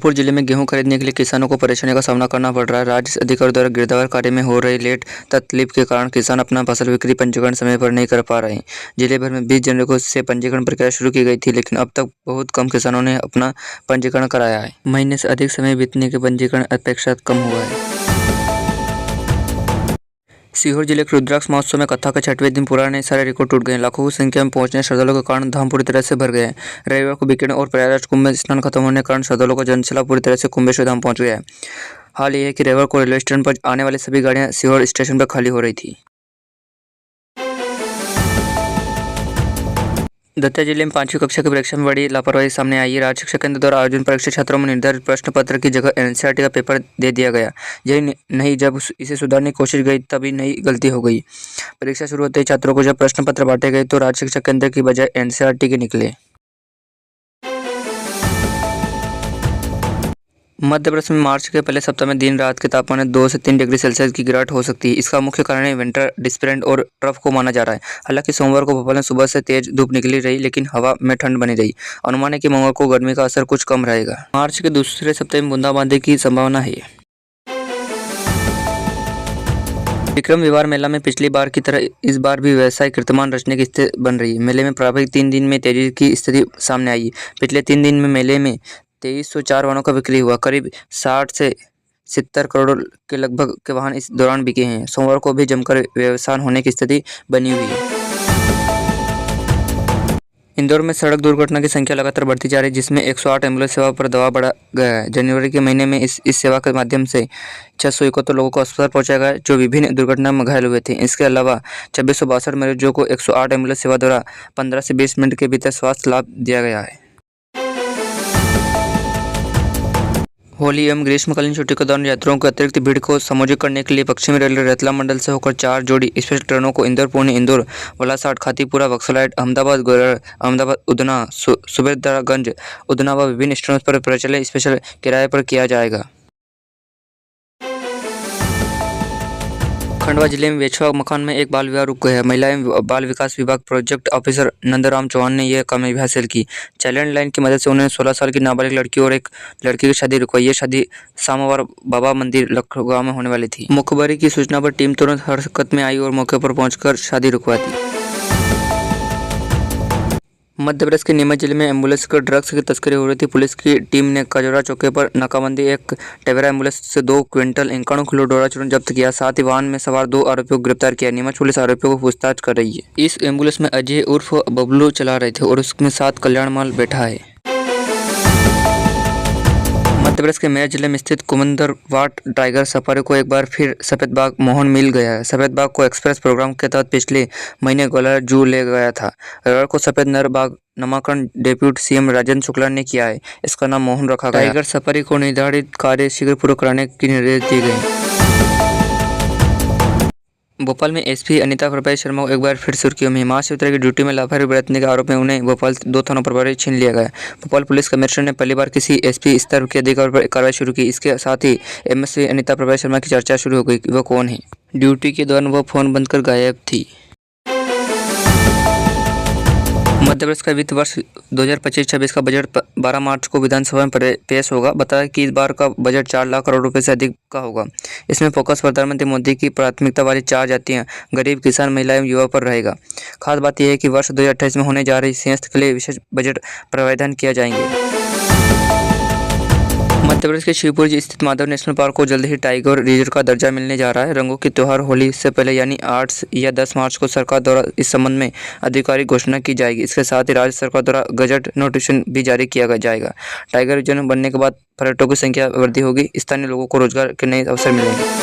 रामपुर जिले में गेहूं खरीदने के लिए किसानों को परेशानी का सामना करना पड़ रहा है। राज्य अधिकारियों द्वारा गिरदावर कार्य में हो रही लेट तकलीफ के कारण किसान अपना फसल बिक्री पंजीकरण समय पर नहीं कर पा रहे हैं। जिले भर में 20 जनवरी को से पंजीकरण प्रक्रिया शुरू की गई थी, लेकिन अब तक बहुत कम किसानों ने अपना पंजीकरण कराया है। महीने से अधिक समय बीतने के पंजीकरण अपेक्षाकृत कम हुआ है। सीहोर जिले के रुद्राक्ष महोत्सव में कथा के 6वें दिन पुराने सारे रिकॉर्ड टूट गए। लाखों की संख्या में पहुंचने श्रद्धालुओं के कारण धाम पूरी तरह से भर गया है। रविवार को बीकानेर और प्रयागराज कुंभ में स्नान खत्म होने के कारण श्रद्धालुओं का जनसैलाब पूरी तरह से कुंभेश्वर धाम पहुंच गया है। हाल यह है कि रविवार को रेलवे स्टेशन पर आने वाली सभी गाड़ियां सीहोर स्टेशन पर खाली हो रही थी। दतिया जिले में 5वीं कक्षा की परीक्षा में बड़ी लापरवाही सामने आई है। राज्य शिक्षा केंद्र द्वारा आयोजन परीक्षा छात्रों में निर्धारित प्रश्न पत्र की जगह एनसीईआरटी का पेपर दे दिया गया। यही नहीं, जब इसे सुधारने की कोशिश गई तभी नई गलती हो गई। परीक्षा शुरू होते ही छात्रों को जब प्रश्न पत्र बांटे गए तो राज्य शिक्षा केंद्र की बजाय एनसीईआरटी के निकले। मध्य प्रदेश में मार्च के पहले सप्ताह में दिन रात के तापमान में 2 से 3 डिग्री सेल्सियस की गिरावट हो सकती है। इसका मुख्य कारण विंटर डिस्प्रेंट और ट्रफ को माना जा रहा है। हालांकि सोमवार को भोपाल में सुबह से तेज धूप निकली रही, लेकिन हवा में ठंड बनी रही। अनुमान है कि मंगलवार को गर्मी का असर कुछ कम रहेगा। मार्च के दूसरे सप्ताह में बूंदाबांदी की संभावना है। विक्रम विहार मेला में पिछली बार की तरह इस बार भी व्यवसाय कीर्तिमान रचने की स्थिति बन रही है। मेले में प्रारंभिक 3 दिन में तेजी की स्थिति सामने आई। पिछले 3 दिन में मेले में 2304 वाहनों का बिक्री हुआ। करीब 60 से 70 करोड़ के लगभग के वाहन इस दौरान बिके हैं। सोमवार को भी जमकर व्यवसाय होने की स्थिति बनी हुई है। इंदौर में सड़क दुर्घटना की संख्या लगातार बढ़ती जा रही है, जिसमें 108 एम्बुलेंस सेवा पर दबाव बढ़ा गया है। जनवरी के महीने में इस सेवा के माध्यम से 671 लोगों को अस्पताल पहुंचाया गया, जो विभिन्न दुर्घटना में घायल हुए थे। इसके अलावा 2662 मरीजों को 108 एम्बुलेंस सेवा द्वारा 15 से 20 मिनट के भीतर स्वास्थ्य लाभ दिया गया है। होली एवं ग्रीष्मकालीन छुट्टी के दौरान यात्रियों की अतिरिक्त भीड़ को समायोजित करने के लिए पश्चिमी रेलवे रतलाम मंडल से होकर 4 जोड़ी स्पेशल ट्रेनों को इंदौर, पुणे, इंदौर, वलासाड, खातीपुरा, बक्सलाइट, अहमदाबाद, गोरड़, अहमदाबाद, उधना, सुबेदारगंज, उधना व विभिन्न स्टेशनों पर परिचालन स्पेशल किराए पर किया जाएगा। खंडवा जिले में वेछवा मकान में एक बाल विवाह रुक गया है। महिला एवं बाल विकास विभाग प्रोजेक्ट ऑफिसर नंदराम चौहान ने यह कामयाबी हासिल की। चाइल्ड लाइन की मदद से उन्होंने 16 साल की नाबालिग लड़की और एक लड़की की शादी रुकवाई। ये शादी सामवार बाबा मंदिर लखनऊ गाँव में होने वाली थी। मुखबरी की सूचना पर टीम तुरंत हरकत में आई और मौके पर पहुंचकर शादी रुकवा दी। मध्य प्रदेश के नीमच जिले में एम्बुलेंस के ड्रग्स की तस्करी हो रही थी। पुलिस की टीम ने कजौरा चौकी पर नाकाबंदी एक टवेरा एम्बुलेंस से 2 क्विंटल 51 किलो डोरा चूर्ण जब्त किया। साथ ही वाहन में सवार 2 आरोपियों को गिरफ्तार किया। नीमच पुलिस आरोपियों को पूछताछ कर रही है। इस एम्बुलेंस में अजय उर्फ बबलू चला रहे थे और उसमें 7 कल्याणमाल बैठा है। मध्य प्रदेश के मेरठ जिले में स्थित कुमंदरवाट टाइगर सफारी को एक बार फिर सफेद बाघ मोहन मिल गया है। सफेद बाघ को एक्सप्रेस प्रोग्राम के तहत पिछले महीने ग्वालियर जू ले गया था। रविवार को सफेद नर बाघ नामकरण डिप्यूटी सीएम राजेंद्र शुक्ला ने किया है। इसका नाम मोहन रखा गया। टाइगर सफारी को निर्धारित कार्य शीघ्र पूरा कराने की निर्देश दिए गए। भोपाल में एसपी अनिता प्रभारी शर्मा को एक बार फिर सुर्खियों में। महाशिवरात्रि की ड्यूटी में लापरवाही बरतने के आरोप में उन्हें भोपाल 2 थानों प्रभारी छीन लिया गया। भोपाल पुलिस कमिश्नर ने पहली बार किसी एसपी स्तर के अधिकारी पर कार्रवाई शुरू की। इसके साथ ही एमएसपी अनिता प्रभारी शर्मा की चर्चा शुरू हो गई। वह कौन है? ड्यूटी के दौरान वह फोन बंद कर गायब थी। मध्य प्रदेश का वित्त वर्ष 2025-26 का बजट 12 मार्च को विधानसभा में पेश होगा। बताया कि इस बार का बजट 4 लाख करोड़ रुपए से अधिक का होगा। इसमें फोकस प्रधानमंत्री मोदी की प्राथमिकता वाली 4 जातियां गरीब, किसान, महिला एवं युवा पर रहेगा। खास बात यह है कि वर्ष 2028 में होने जा रही सिंहस्थ के लिए विशेष बजट प्रावधान किया जाएंगे। मध्य प्रदेश के शिवपुरी स्थित माधव नेशनल पार्क को जल्द ही टाइगर रिजर्व का दर्जा मिलने जा रहा है। रंगों के त्योहार होली से पहले यानी 8 या 10 मार्च को सरकार द्वारा इस संबंध में आधिकारिक घोषणा की जाएगी। इसके साथ ही राज्य सरकार द्वारा गजट नोटिफिकेशन भी जारी किया जाएगा। टाइगर रिजर्व बनने के बाद पर्यटकों की संख्या वृद्धि होगी। स्थानीय लोगों को रोजगार के नए अवसर मिलेंगे।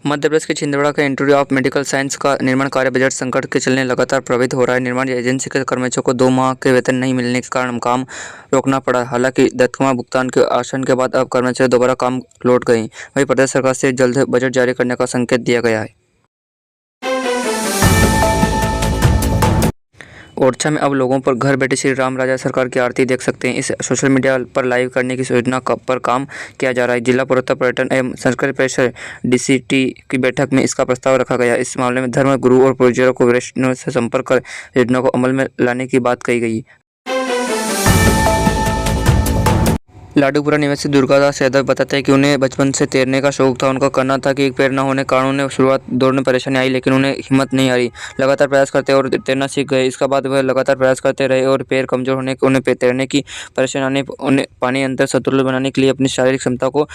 मध्य प्रदेश के छिंदवाड़ा के इंस्टीट्यूट ऑफ मेडिकल साइंस का निर्माण कार्य बजट संकट के चलने लगातार प्रभावित हो रहा है। निर्माण एजेंसी के कर्मचारियों को 2 माह के वेतन नहीं मिलने के कारण काम रोकना पड़ा। हालांकि दत्तमा भुगतान के आश्वासन के बाद अब कर्मचारी दोबारा काम लौट गए। वहीं प्रदेश सरकार से जल्द बजट जारी करने का संकेत दिया गया है। ओरछा में अब लोगों पर घर बैठे श्री राम राजा सरकार की आरती देख सकते हैं। इस सोशल मीडिया पर लाइव करने की योजना पर काम किया जा रहा है। जिला पुरातत्व, पर्यटन एवं संस्कृति परिषद डीसीटी की बैठक में इसका प्रस्ताव रखा गया। इस मामले में धर्म गुरु और पूज्यों को वरिष्ठों से संपर्क कर योजना को अमल में लाने की बात कही गई। लाडूपुरा निवासी दुर्गादास यादव बताते हैं कि उन्हें बचपन से तैरने का शौक था। उनका कहना था कि एक पैर न होने के कारण उन्हें शुरुआत दौड़ में परेशानी आई, लेकिन उन्हें हिम्मत नहीं हारी। लगातार प्रयास करते और तैरना सीख गए। इसके बाद वह लगातार प्रयास करते रहे और पैर कमजोर होने के उन्हें तैरने की परेशानी पानी अंतर संतुलन बनाने के लिए अपनी शारीरिक क्षमता को